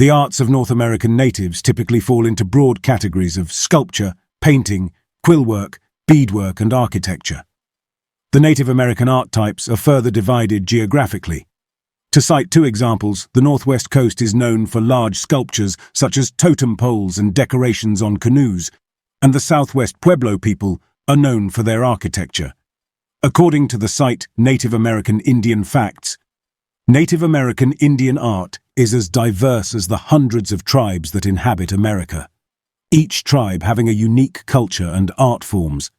The arts of North American natives typically fall into broad categories of sculpture, painting, quill work, beadwork, and architecture. The Native American art types are further divided geographically. To cite two examples, the Northwest Coast is known for large sculptures such as totem poles and decorations on canoes, and the Southwest Pueblo people are known for their architecture. According to the site Native American Indian Facts, Native American Indian art is as diverse as the hundreds of tribes that inhabit America, each tribe having a unique culture and art forms.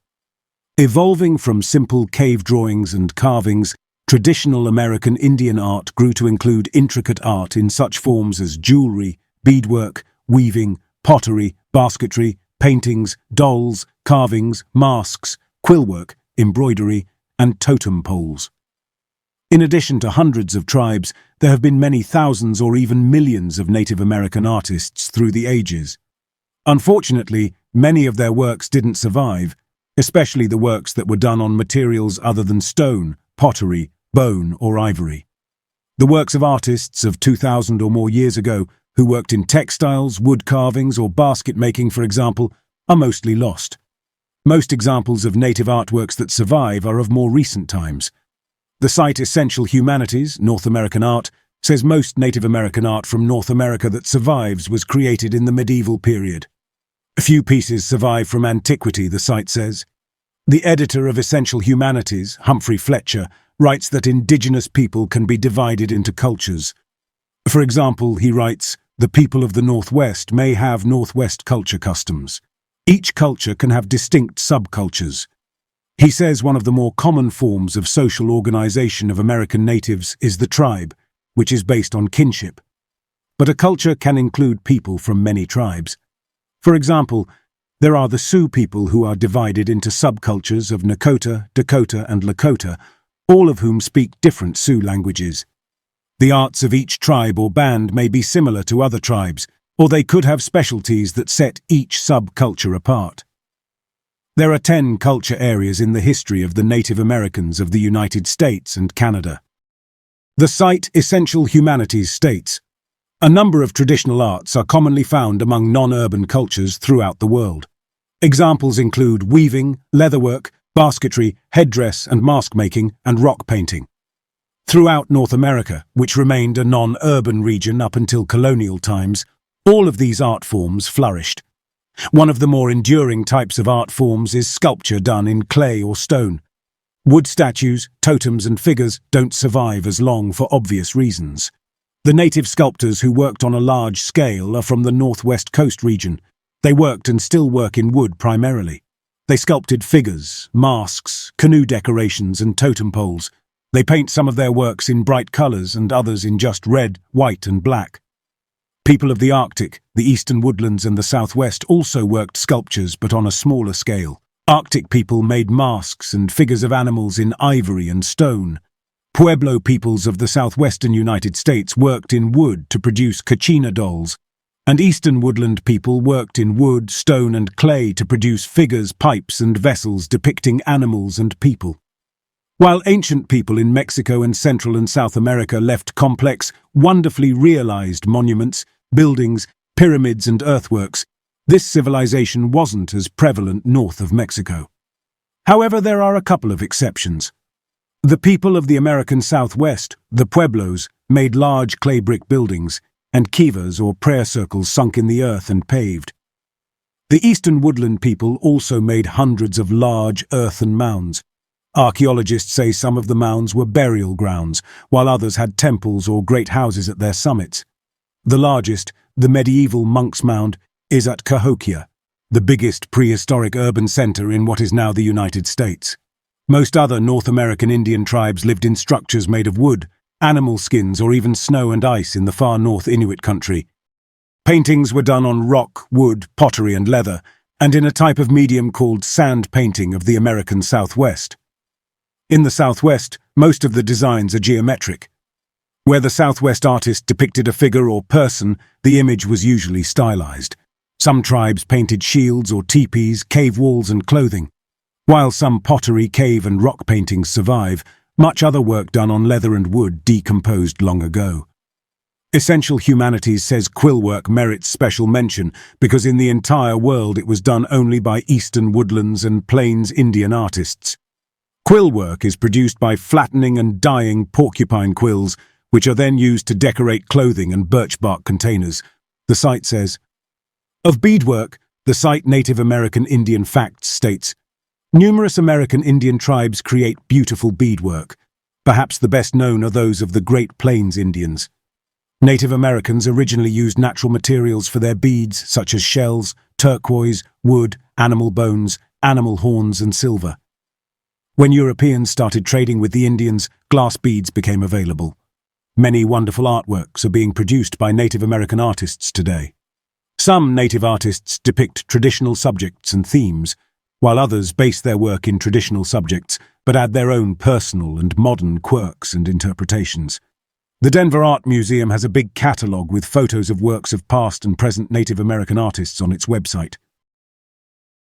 Evolving from simple cave drawings and carvings, traditional American Indian art grew to include intricate art in such forms as jewelry, beadwork, weaving, pottery, basketry, paintings, dolls, carvings, masks, quillwork, embroidery, and totem poles. In addition to hundreds of tribes, there have been many thousands or even millions of Native American artists through the ages. Unfortunately, many of their works didn't survive, especially the works that were done on materials other than stone, pottery, bone, or ivory. The works of artists of 2,000 or more years ago who worked in textiles, wood carvings, or basket making, for example, are mostly lost. Most examples of native artworks that survive are of more recent times. The site Essential Humanities, North American Art, says most Native American art from North America that survives was created in the medieval period. A few pieces survive from antiquity, the site says. The editor of Essential Humanities, Humphrey Fletcher, writes that indigenous people can be divided into cultures. For example, he writes, the people of the Northwest may have Northwest culture customs. Each culture can have distinct subcultures. He says one of the more common forms of social organization of American natives is the tribe, which is based on kinship. But a culture can include people from many tribes. For example, there are the Sioux people who are divided into subcultures of Nakota, Dakota, and Lakota, all of whom speak different Sioux languages. The arts of each tribe or band may be similar to other tribes, or they could have specialties that set each subculture apart. There are 10 culture areas in the history of the Native Americans of the United States and Canada. The site Essential Humanities states, a number of traditional arts are commonly found among non-urban cultures throughout the world. Examples include weaving, leatherwork, basketry, headdress and mask making, and rock painting. Throughout North America, which remained a non-urban region up until colonial times, all of these art forms flourished. One of the more enduring types of art forms is sculpture done in clay or stone. Wood statues, totems and figures don't survive as long for obvious reasons. The native sculptors who worked on a large scale are from the Northwest Coast region. They worked and still work in wood primarily. They sculpted figures, masks, canoe decorations and totem poles. They paint some of their works in bright colors and others in just red, white and black. People of the Arctic, the eastern woodlands and the Southwest also worked sculptures but on a smaller scale. Arctic people made masks and figures of animals in ivory and stone. Pueblo peoples of the southwestern United States worked in wood to produce kachina dolls, and eastern woodland people worked in wood, stone and clay to produce figures, pipes and vessels depicting animals and people. While ancient people in Mexico and Central and South America left complex, wonderfully realized monuments, buildings, pyramids and earthworks, this civilization wasn't as prevalent north of Mexico. However, there are a couple of exceptions. The people of the American Southwest, the Pueblos, made large clay brick buildings and kivas or prayer circles sunk in the earth and paved. The eastern woodland people also made hundreds of large earthen mounds. Archaeologists say some of the mounds were burial grounds, while others had temples or great houses at their summits. The largest, the medieval Monk's Mound, is at Cahokia, the biggest prehistoric urban center in what is now the United States. Most other North American Indian tribes lived in structures made of wood, animal skins or even snow and ice in the far north Inuit country. Paintings were done on rock, wood, pottery and leather, and in a type of medium called sand painting of the American Southwest. In the Southwest, most of the designs are geometric. Where the Southwest artist depicted a figure or person, the image was usually stylized. Some tribes painted shields or teepees, cave walls and clothing. While some pottery, cave and rock paintings survive, much other work done on leather and wood decomposed long ago. Essential Humanities says quill work merits special mention because in the entire world it was done only by Eastern Woodlands and Plains Indian artists. Quill work is produced by flattening and dyeing porcupine quills, which are then used to decorate clothing and birch bark containers. The site says, of beadwork, the site Native American Indian Facts states, numerous American Indian tribes create beautiful beadwork. Perhaps the best known are those of the Great Plains Indians. Native Americans originally used natural materials for their beads, such as shells, turquoise, wood, animal bones, animal horns, and silver. When Europeans started trading with the Indians, glass beads became available. Many wonderful artworks are being produced by Native American artists today. Some native artists depict traditional subjects and themes, while others base their work in traditional subjects but add their own personal and modern quirks and interpretations. The Denver Art Museum has a big catalogue with photos of works of past and present Native American artists on its website.